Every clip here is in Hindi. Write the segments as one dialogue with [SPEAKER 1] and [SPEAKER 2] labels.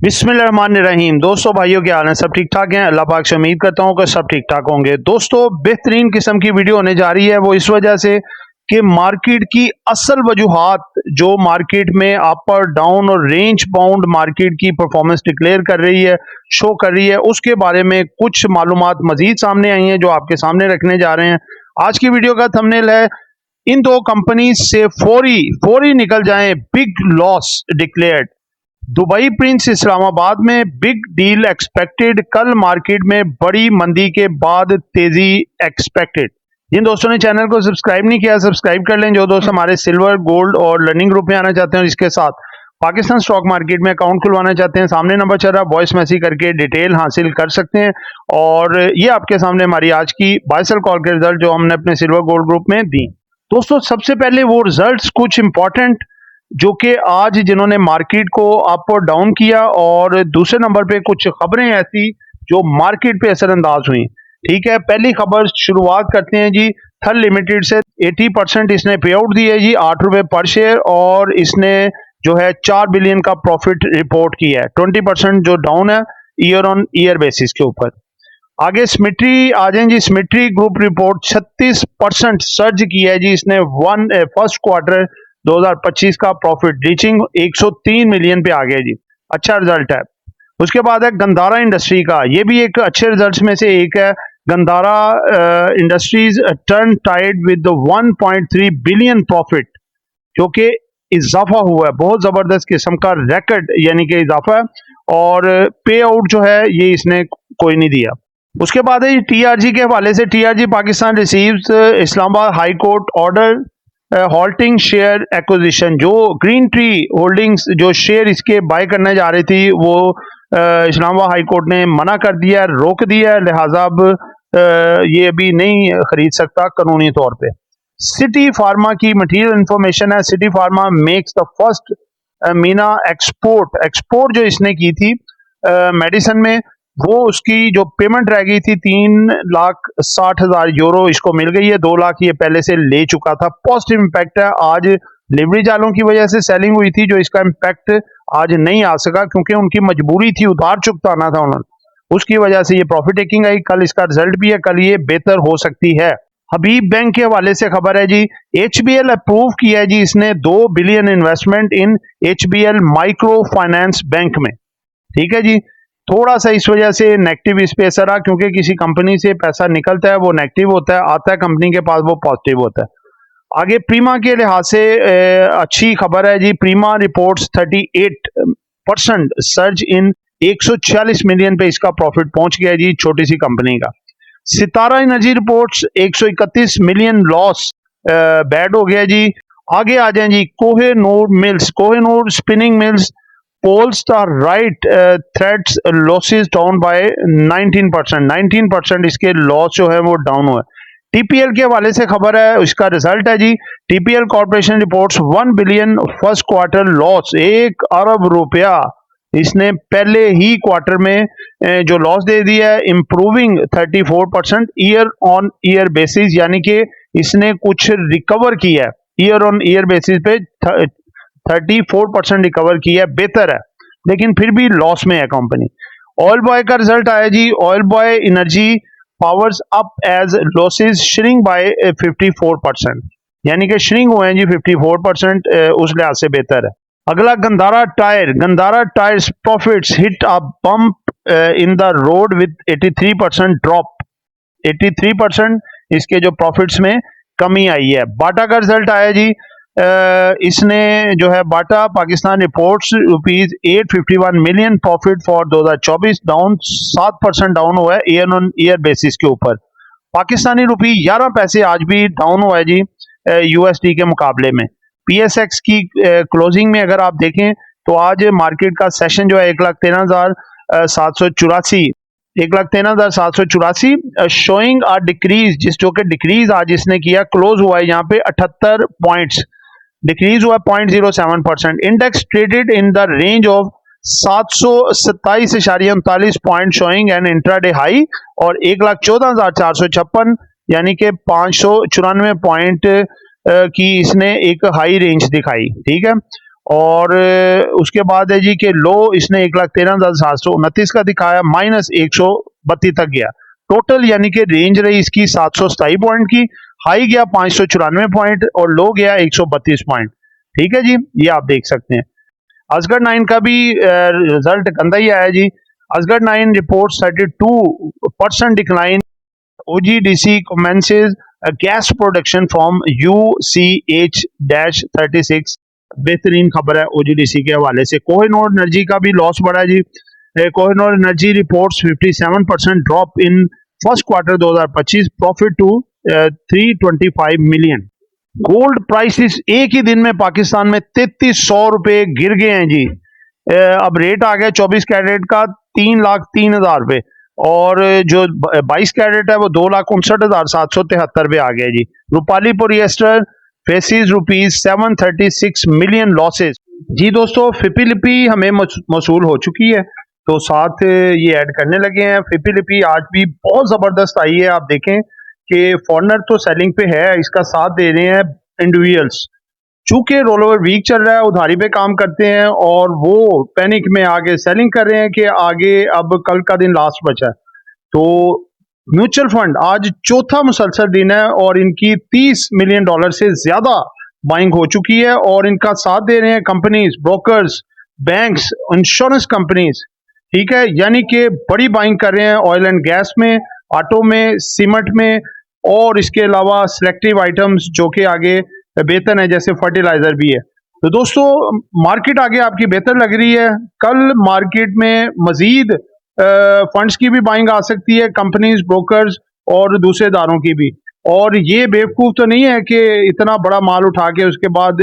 [SPEAKER 1] बिस्मिल्लाहिर्रहमानिर्रहीम। दोस्तों भाइयों क्या हाल है, सब ठीक ठाक हैं। अल्लाह पाक से उम्मीद करता हूं कि सब ठीक ठाक होंगे। दोस्तों बेहतरीन किस्म की वीडियो होने जा रही है, वो इस वजह से कि मार्केट की असल वजूहात जो मार्केट में अप और डाउन और रेंज बाउंड मार्केट की परफॉर्मेंस डिक्लेयर कर रही है, शो कर रही है, उसके बारे में कुछ मालूमात मजीद सामने आई हैं जो आपके सामने रखने जा रहे हैं। आज की वीडियो का थंबनेल है, इन दो कंपनीज से फौरी फौरी निकल जाएं, big loss declared. Dubai Prince Islamabad में बिग डील एक्सपेक्टेड, कल मार्केट में बड़ी मंदी के बाद तेजी एक्सपेक्टेड। जिन दोस्तों ने चैनल को सब्सक्राइब नहीं किया सब्सक्राइब कर लें। जो दोस्त हमारे सिल्वर गोल्ड और लर्निंग ग्रुप में आना चाहते हैं, इसके साथ पाकिस्तान स्टॉक मार्केट में अकाउंट खुलवाना चाहते हैं, सामने नंबर चल रहा है, वॉइस मैसेज करके डिटेल हासिल कर सकते हैं। और ये आपके सामने हमारी आज की बाय सेल कॉल के रिजल्ट जो हमने अपने सिल्वर गोल्ड ग्रुप में दी। दोस्तों सबसे पहले वो रिजल्ट्स कुछ इंपॉर्टेंट जो कि आज जिन्होंने मार्केट को अप और डाउन किया, और दूसरे नंबर पे कुछ खबरें ऐसी जो मार्केट पे असरअंदाज हुई। ठीक है, पहली खबर शुरुआत करते हैं जी थल लिमिटेड से। 80% इसने पे आउट दी है जी, 8 रुपए पर शेयर, और इसने जो है 4 बिलियन का प्रॉफिट रिपोर्ट किया है। 20% जो डाउन है ईयर ऑन ईयर बेसिस के ऊपर। आगे स्मिट्री आ जाए जी। स्मिट्री ग्रुप रिपोर्ट 36% सर्ज किया है जी इसने। फर्स्ट क्वार्टर 2025 का प्रॉफिट रीचिंग 103 मिलियन पे आ गया जी, अच्छा रिजल्ट है। उसके बाद है गंधारा इंडस्ट्री का, ये भी एक अच्छे रिजल्ट्स में से एक है। Gandhara industries turn tied with 1.3 billion profit, जो कि इजाफा हुआ है, बहुत जबरदस्त किस्म का रिकॉर्ड यानी कि इजाफा है। और पे आउट जो है ये इसने कोई नहीं दिया। उसके बाद है टीआरजी के हवाले से। TRG Pakistan receives Islamabad high court order halting share acquisition. जो ग्रीन ट्री होल्डिंग्स जो शेयर इसके बाय करने जा रही थी वो इस्लामाबाद हाई कोर्ट ने मना कर दिया, रोक दिया, लिहाजा अब ये अभी नहीं खरीद सकता कानूनी तौर पे। सिटी फार्मा की मटेरियल इंफॉर्मेशन है। City pharma makes the first Meena export जो इसने की थी मेडिसिन में, वो उसकी जो पेमेंट रह गई थी 3,60,000 यूरो इसको मिल गई है। 2 लाख ये पहले से ले चुका था। पॉजिटिव इम्पैक्ट है। आज लिवरेज वालों की वजह से सेलिंग हुई थी, जो इसका इम्पैक्ट आज नहीं आ सका क्योंकि उनकी मजबूरी थी, उधार चुकाना था उन्होंने, उसकी वजह से ये प्रॉफिट टेकिंग आई। कल इसका रिजल्ट भी है, कल ये बेहतर हो सकती है। हबीब बैंक के हवाले से खबर है जी। HBL अप्रूव किया है जी इसने 2 बिलियन इन्वेस्टमेंट इन HBL माइक्रो फाइनेंस बैंक में। ठीक है जी, थोड़ा सा इस वजह से नेगेटिव इस पे असर आ, क्योंकि किसी कंपनी से पैसा निकलता है वो नेगेटिव होता है, आता है कंपनी के पास वो पॉजिटिव होता है। आगे प्रीमा के लिहाज से अच्छी खबर है जी। प्रीमा रिपोर्ट्स 38% सर्ज इन 146 मिलियन पे इसका प्रॉफिट पहुंच गया जी, छोटी सी कंपनी का। Sitara energy reports 131 million loss bad हो गया जी। आगे आ जाए जी Kohinoor mills. Kohinoor spinning mills polls the right threads losses down by 19%। 19% इसके लॉस जो है वो डाउन हुआ है। टीपीएल के हवाले से खबर है, इसका रिजल्ट है जी। TPL corporation reports 1 billion first quarter loss. 1 अरब रुपया इसने पहले ही क्वार्टर में जो लॉस दे दिया है, improving 34% year on year basis, यानी कि इसने कुछ रिकवर किया है ईयर ऑन ईयर बेसिस पे। 34% रिकवर किया, बेहतर है, लेकिन फिर भी लॉस में है कंपनी। ऑयल बॉय का रिजल्ट आया जी। Oil boy energy powers up as losses shrink by 54%, यानी कि श्रिंक हुए हैं जी 54%, उस लिहाज से बेहतर है। अगला Gandhara tyre. Gandhara tyres profits hit a bump in the road with 83% drop. 83% इसके जो प्रॉफिट्स में कमी आई है। बाटा का रिजल्ट आया जी। इसने जो है Bata Pakistan reports ₹851 million profit for 2024, down 7% down हुआ है ईयर ऑन ईयर बेसिस के ऊपर। पाकिस्तानी रुपी 11 पैसे आज भी डाउन हुआ है जी USD के मुकाबले में। PSX की क्लोजिंग में अगर आप देखें तो आज मार्केट का सेशन जो है 1,13,784 1,13,784 शोइंग आ डिक्रीज, जिस जो कि डिक्रीज आज इसने किया, क्लोज हुआ है यहाँ पे 78 पॉइंट्स, डिक्रीज हुआ 0.07%। Index traded in the range of 727.39 point showing an intraday high, और 1,14,456 यानी कि 594 पॉइंट की इसने एक हाई रेंज दिखाई। ठीक है, और उसके बाद है जी कि लो इसने 1,13,729 का दिखाया, -132 तक गया। टोटल यानी कि रेंज रही इसकी 727 पॉइंट की, हाई गया 594 पॉइंट और लो गया 132 पॉइंट। ठीक है जी, ये आप देख सकते हैं। असगर 9 का भी रिजल्ट गंदा ही आया जी। Asghar 9 report 32% decline, OGDC commences a gas production from UCH-36। बेहतरीन खबर है OGDC के हवाले से। कोहिनूर एनर्जी का भी लॉस बढ़ा जी। Kohinoor energy reports 57% drop in first quarter 2025, profit to 325 million. Gold prices एक ही दिन में पाकिस्तान में 3300 रुपए गिर गए हैं जी। अब रेट आ गया 24 कैरेट का 3,03,000 रुपए और जो 22 कैरेट है वो 2,59,773 पे आ गया जी। Rupali polyester faces ₹736 million losses. जी दोस्तों, फिपीलिपी हमें मौसूल हो चुकी है तो साथ ये ऐड करने लगे हैं। फिपीलिपी आज भी बहुत जबरदस्त आई है। आप देखें कि फॉरनर तो सेलिंग पे है, इसका साथ दे रहे हैं इंडिविजुअल्स। चूंकि रोल ओवर वीक चल रहा है, उधारी पे काम करते हैं और वो पैनिक में आगे सेलिंग कर रहे हैं कि आगे अब कल का दिन लास्ट बचा है। तो म्यूचुअल फंड आज चौथा मुसलसल दिन है और इनकी $30 मिलियन से ज्यादा बाइंग हो चुकी है और इनका साथ दे रहे हैं companies, brokers, banks, insurance companies. ठीक है, यानी कि बड़ी बाइंग कर रहे हैं ऑयल एंड गैस में, ऑटो में, सीमेंट में और इसके अलावा सिलेक्टिव आइटम्स जो कि आगे बेहतर है, जैसे फर्टिलाइजर भी है। तो दोस्तों, मार्केट आगे आपकी बेहतर लग रही है। कल मार्केट में मजीद फंड्स की भी बाइंग आ सकती है, कंपनीज, ब्रोकर्स और दूसरे दारों की भी। और ये बेवकूफ तो नहीं है कि इतना बड़ा माल उठा के उसके बाद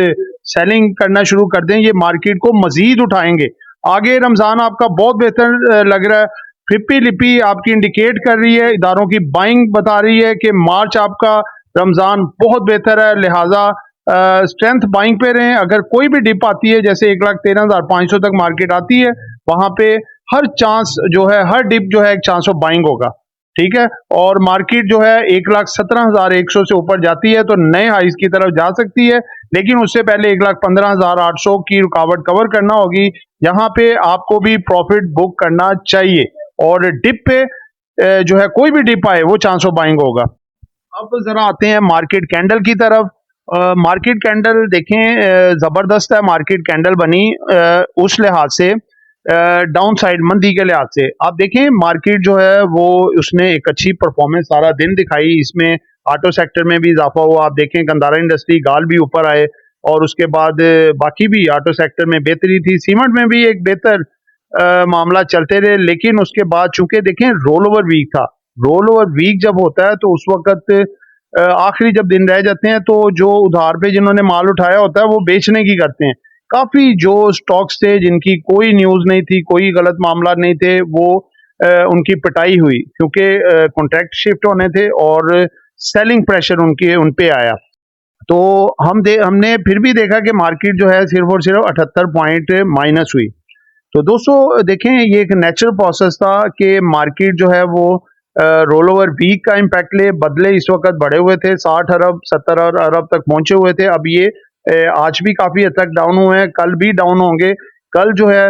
[SPEAKER 1] सेलिंग करना शुरू कर दें। ये मार्केट को मजीद उठाएंगे। आगे रमजान आपका बहुत बेहतर लग रहा है। फिप्पी लिपी आपकी इंडिकेट कर रही है, इदारों की बाइंग बता रही है कि मार्च आपका रमजान बहुत बेहतर है, लिहाजा स्ट्रेंथ बाइंग पे रहें। अगर कोई भी डिप आती है, जैसे 1,13,500 तक मार्केट आती है, वहां पे हर चांस जो है, हर डिप जो है एक चांस ऑफ बाइंग होगा। ठीक है, और मार्केट जो है 1,17,100 से ऊपर जाती है तो नए हाइस की तरफ जा सकती है, लेकिन उससे पहले 1,15,800 की रुकावट कवर करना होगी। यहाँ पे आपको भी प्रॉफिट बुक करना चाहिए और डिप पे जो है कोई भी डिप आए वो चांस ऑफ बाइंग होगा। अब जरा आते हैं मार्केट कैंडल की तरफ। मार्केट कैंडल देखें, जबरदस्त है मार्केट कैंडल बनी उस लिहाज से, डाउन साइड मंदी के लिहाज से। आप देखें मार्केट जो है वो उसने एक अच्छी परफॉर्मेंस सारा दिन दिखाई। इसमें ऑटो सेक्टर में भी इजाफा हुआ। आप देखें गंदारा इंडस्ट्री, गाल भी ऊपर आए और उसके बाद बाकी भी ऑटो सेक्टर में बेहतरी थी। सीमेंट में भी एक बेहतर मामला चलते रहे, लेकिन उसके बाद चूंकि देखें रोल ओवर वीक था। रोल ओवर वीक जब होता है तो उस वक्त आखिरी जब दिन रह जाते हैं तो जो उधार पे जिन्होंने माल उठाया होता है वो बेचने की करते हैं। काफी जो स्टॉक्स थे जिनकी कोई न्यूज नहीं थी, कोई गलत मामला नहीं थे, वो उनकी पिटाई हुई क्योंकि कॉन्ट्रैक्ट शिफ्ट होने थे और सेलिंग प्रेशर उन पे आया। तो हमने फिर भी देखा कि मार्केट जो है सिर्फ और सिर्फ 78 पॉइंट माइनस हुई। तो दोस्तों देखें, ये एक नेचुरल प्रोसेस था कि मार्केट जो है वो रोल ओवर वीक का इम्पैक्ट ले बदले इस वक्त बढ़े हुए थे, 60 अरब 70 अरब तक पहुंचे हुए थे। अब ये आज भी काफी हद तक डाउन हुए हैं, कल भी डाउन होंगे। कल जो है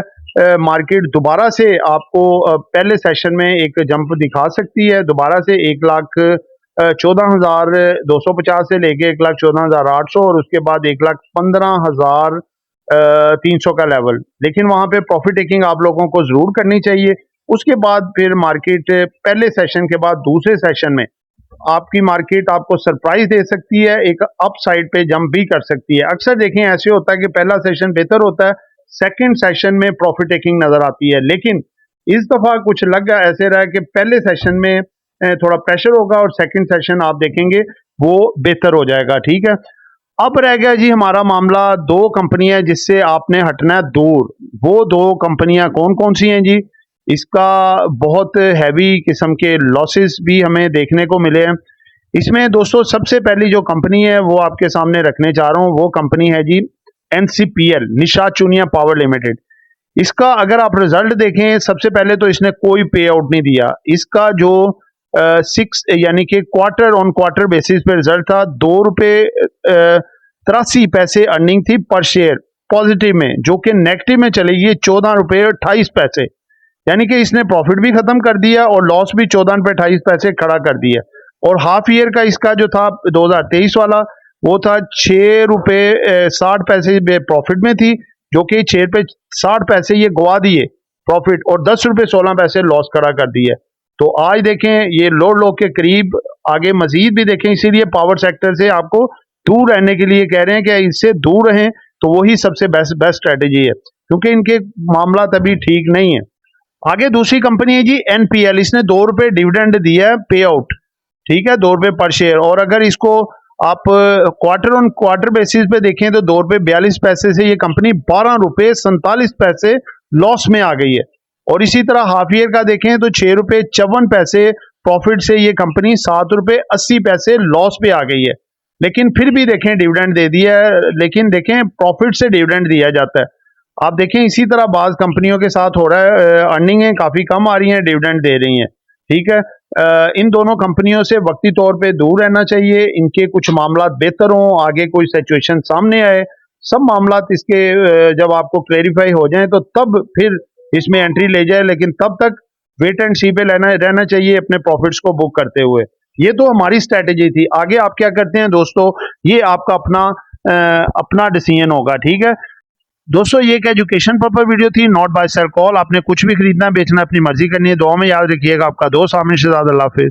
[SPEAKER 1] मार्केट दोबारा से आपको पहले सेशन में एक जंप दिखा सकती है, दोबारा से 1,14,250 से लेके 1,14,800 और उसके बाद 1,15,300 का लेवल। लेकिन वहां पे प्रॉफिट टेकिंग आप लोगों को जरूर करनी चाहिए। उसके बाद फिर मार्केट पहले सेशन के बाद दूसरे सेशन में आपकी मार्केट आपको सरप्राइज दे सकती है, एक अप साइड पे जंप भी कर सकती है। अक्सर देखें ऐसे होता है कि पहला सेशन बेहतर होता है, सेकंड सेशन में प्रॉफिट टेकिंग नजर आती है, लेकिन इस दफा कुछ लग ऐसे रहा है कि पहले सेशन में थोड़ा प्रेशर होगा और सेकंड सेशन आप देखेंगे वो बेहतर हो जाएगा। ठीक है, अब रह गया जी हमारा मामला दो कंपनियां जिससे आपने हटना है दूर। वो दो कंपनियां कौन कौन सी हैं जी? इसका बहुत हैवी किस्म के लॉसेस भी हमें देखने को मिले हैं इसमें। दोस्तों सबसे पहली जो कंपनी है वो आपके सामने रखने जा रहा हूं, वो कंपनी है जी NCPL, Nishat Chunian power limited. इसका अगर आप रिजल्ट देखें, सबसे पहले तो इसने कोई पे आउट नहीं दिया। इसका जो 6 यानी कि क्वार्टर ऑन क्वार्टर बेसिस पे रिजल्ट था, ₹2.83 अर्निंग थी पर शेयर। पॉजिटिव में, जो कि नेगेटिव में चली गई 14 रुपये 28 पैसे, यानी कि इसने प्रॉफिट भी खत्म कर दिया और लॉस भी 14 रुपये 28 पैसे खड़ा कर दिया। और हाफ ईयर का इसका जो था 2023 वाला, वो था 6 रुपये 60 पैसे प्रॉफिट में थी, जो कि 6 रुपये 60 पैसे ये गवा दिए प्रॉफिट, और 10 रुपये 16 पैसे लॉस खड़ा कर दिया। तो आज देखें ये लो के करीब, आगे मजीद भी देखें, इसीलिए पावर सेक्टर से आपको दूर रहने के लिए कह रहे हैं कि इससे दूर रहें, तो वही सबसे बेस्ट स्ट्रेटेजी है, क्योंकि इनके मामला अभी ठीक नहीं है। आगे दूसरी कंपनी है जी एनपीएल, इसने 2 रुपये डिविडेंड दिया है पे आउट, ठीक है, 2 रुपये पर शेयर। और अगर इसको आप क्वार्टर ऑन क्वार्टर बेसिस पे देखें तो 2 रुपये 42 पैसे से ये कंपनी 12 रुपये 47 पैसे लॉस में आ गई है। और इसी तरह हाफ ईयर का देखें तो 6 रुपये 54 पैसे प्रॉफिट से ये कंपनी 7 रुपये 80 पैसे लॉस पे आ गई है। लेकिन फिर भी देखें डिविडेंड दे दिया है, लेकिन देखें प्रॉफिट से डिविडेंड दिया जाता है। आप देखें इसी तरह बाज कंपनियों के साथ हो रहा है, अर्निंगें काफ़ी कम आ रही हैं, डिविडेंड दे रही हैं, ठीक है। इन दोनों कंपनियों से वक्ती तौर पे दूर रहना चाहिए, इनके कुछ मामला बेहतर हों, आगे कोई सिचुएशन सामने आए, सब मामला इसके जब आपको क्लैरिफाई हो जाए तो तब फिर इसमें एंट्री ले जाए, लेकिन तब तक वेट एंड सी पे रहना चाहिए अपने प्रॉफिट्स को बुक करते हुए। ये तो हमारी स्ट्रैटेजी थी। आगे आप क्या करते हैं दोस्तों, ये आपका अपना डिसीजन होगा, ठीक है दोस्तों। ये एक एजुकेशन पर्पस वीडियो थी, नॉट बाय सेल कॉल। आपने कुछ भी खरीदना बेचना अपनी मर्जी करनी है। दुआ में याद रखिएगा, आपका दोस्त आमिर शहजाद। अल्लाह हाफिज।